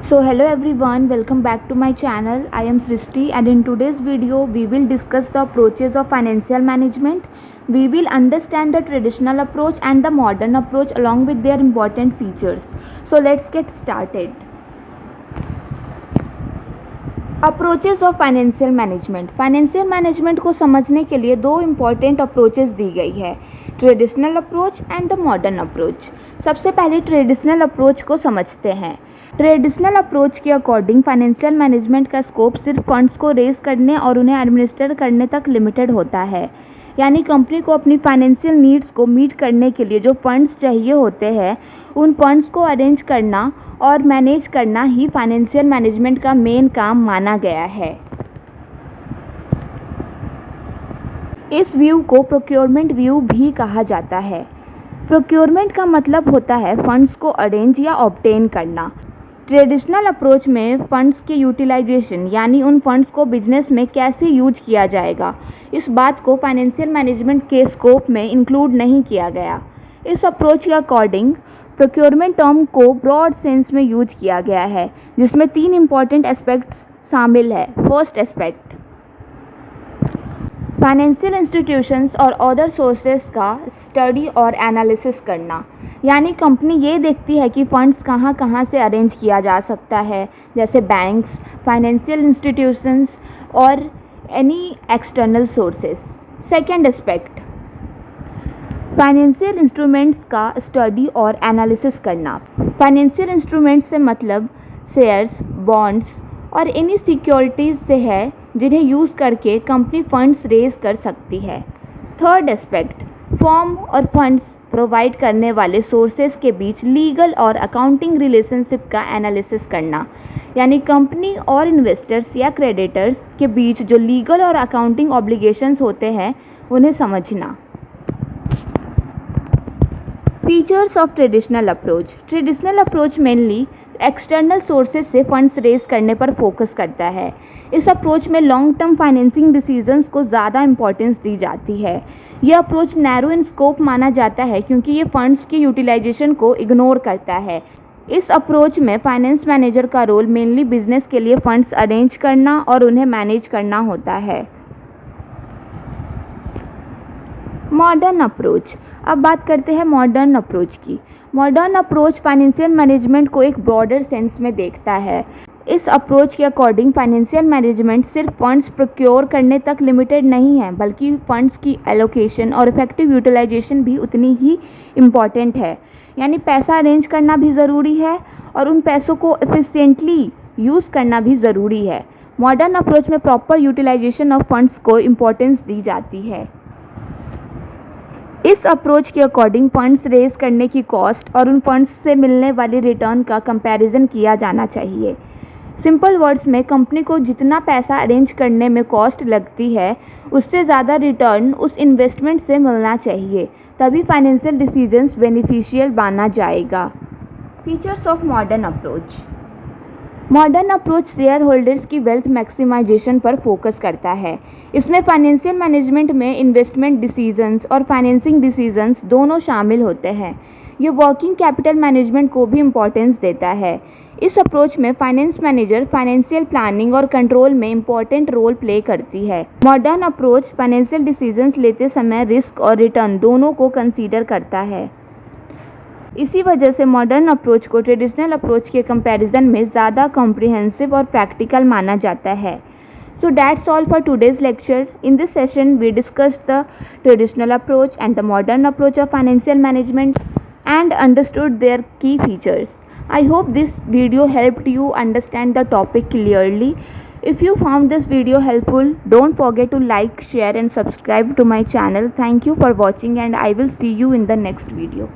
So hello everyone, welcome back to my channel. I am Srishti and in today's video we will discuss the approaches of financial management. We will understand the traditional approach and the modern approach along with their important features. So let's get started. Approaches of financial management. Financial management को समझने के लिए दो important approaches दी गई है, traditional approach and the modern approach. सबसे पहले traditional approach को समझते हैं। ट्रेडिशनल अप्रोच के अकॉर्डिंग फाइनेंशियल मैनेजमेंट का स्कोप सिर्फ फंड्स को रेज करने और उन्हें एडमिनिस्टर करने तक लिमिटेड होता है, यानी कंपनी को अपनी फाइनेंशियल नीड्स को मीट करने के लिए जो फंड्स चाहिए होते हैं उन फंड्स को अरेंज करना और मैनेज करना ही फाइनेंशियल मैनेजमेंट का मेन काम माना गया है। इस व्यू को प्रोक्योरमेंट व्यू भी कहा जाता है। प्रोक्योरमेंट का मतलब होता है फंड्स को अरेंज या ऑब्टेन करना। ट्रेडिशनल अप्रोच में फंड्स के यूटिलाइजेशन यानी उन फंड्स को बिजनेस में कैसे यूज किया जाएगा, इस बात को फाइनेंशियल मैनेजमेंट के स्कोप में इंक्लूड नहीं किया गया। इस अप्रोच के अकॉर्डिंग प्रोक्योरमेंट टर्म को ब्रॉड सेंस में यूज किया गया है, जिसमें तीन इंपॉर्टेंट एस्पेक्ट्स शामिल है। फर्स्ट एस्पेक्ट, फाइनेंशियल इंस्टीट्यूशंस और अदर सोर्सेस का स्टडी और एनालिसिस करना, यानी कंपनी ये देखती है कि फंड्स कहाँ कहाँ से अरेंज किया जा सकता है, जैसे बैंक्स, फाइनेंशियल इंस्टीट्यूशंस और any external sources. Second aspect, financial instruments का स्टडी और एनालिसिस करना। फाइनेंशियल इंस्ट्रूमेंट्स से मतलब शेयर्स, बॉन्ड्स और एनी सिक्योरिटीज़ से है जिन्हें यूज़ करके कंपनी फंड्स रेज कर सकती है। थर्ड एस्पेक्ट, फॉर्म और फंड्स प्रोवाइड करने वाले सोर्सेज के बीच लीगल और अकाउंटिंग रिलेशनशिप का एनालिसिस करना, यानी कंपनी और इन्वेस्टर्स या क्रेडिटर्स के बीच जो लीगल और अकाउंटिंग ऑब्लिगेशंस होते हैं उन्हें समझना। Features of traditional approach. Traditional approach mainly external sources से फंड्स रेज करने पर फोकस करता है। इस अप्रोच में लॉन्ग टर्म फाइनेंसिंग डिसीजंस को ज़्यादा इंपॉर्टेंस दी जाती है। यह अप्रोच नैरो इन स्कोप माना जाता है क्योंकि ये फंड्स की यूटिलाइजेशन को इग्नोर करता है। इस अप्रोच में फाइनेंस मैनेजर का रोल मेनली बिजनेस के लिए फंड्स अरेंज करना और उन्हें मैनेज करना होता है। Modern approach. अब बात करते हैं मॉडर्न अप्रोच की। मॉडर्न अप्रोच फाइनेंशियल मैनेजमेंट को एक ब्रॉडर सेंस में देखता है। इस अप्रोच के अकॉर्डिंग फाइनेंशियल मैनेजमेंट सिर्फ फंड्स प्रोक्योर करने तक लिमिटेड नहीं है, बल्कि फंड्स की एलोकेशन और इफेक्टिव यूटिलाइजेशन भी उतनी ही इम्पॉर्टेंट है, यानी पैसा अरेंज करना भी ज़रूरी है और उन पैसों को एफिशिएंटली यूज़ करना भी ज़रूरी है। मॉडर्न अप्रोच में प्रॉपर यूटिलाइजेशन ऑफ फंड्स को इम्पोर्टेंस दी जाती है। इस अप्रोच के अकॉर्डिंग फंड्स रेज करने की कॉस्ट और उन फंड्स से मिलने वाली रिटर्न का कंपैरिजन किया जाना चाहिए। सिंपल वर्ड्स में कंपनी को जितना पैसा अरेंज करने में कॉस्ट लगती है उससे ज़्यादा रिटर्न उस इन्वेस्टमेंट से मिलना चाहिए, तभी फाइनेंशियल डिसीजंस बेनिफिशियल माना जाएगा। Features of modern approach. Modern approach share holders की वेल्थ मैक्सिमाइजेशन पर फोकस करता है। इसमें फाइनेंशियल मैनेजमेंट में इन्वेस्टमेंट डिसीजंस और फाइनेंसिंग डिसीजंस दोनों शामिल होते हैं। ये वर्किंग कैपिटल मैनेजमेंट को भी इम्पोर्टेंस देता है। इस अप्रोच में फाइनेंस मैनेजर फाइनेंशियल प्लानिंग और कंट्रोल में इम्पोर्टेंट रोल प्ले करती है। मॉडर्न अप्रोच फाइनेंशियल डिसीजंस लेते समय रिस्क और रिटर्न दोनों को कंसीडर करता है। इसी वजह से मॉडर्न अप्रोच को ट्रेडिशनल अप्रोच के कंपैरिजन में ज़्यादा कॉम्प्रिहेंसिव और प्रैक्टिकल माना जाता है। So that's all for today's lecture. In this session we discussed the traditional approach and the modern approach of financial management and understood their key features. I hope this video helped you understand the topic clearly. If you found this video helpful, don't forget to like, share and subscribe to my channel. Thank you for watching and I will see you in the next video.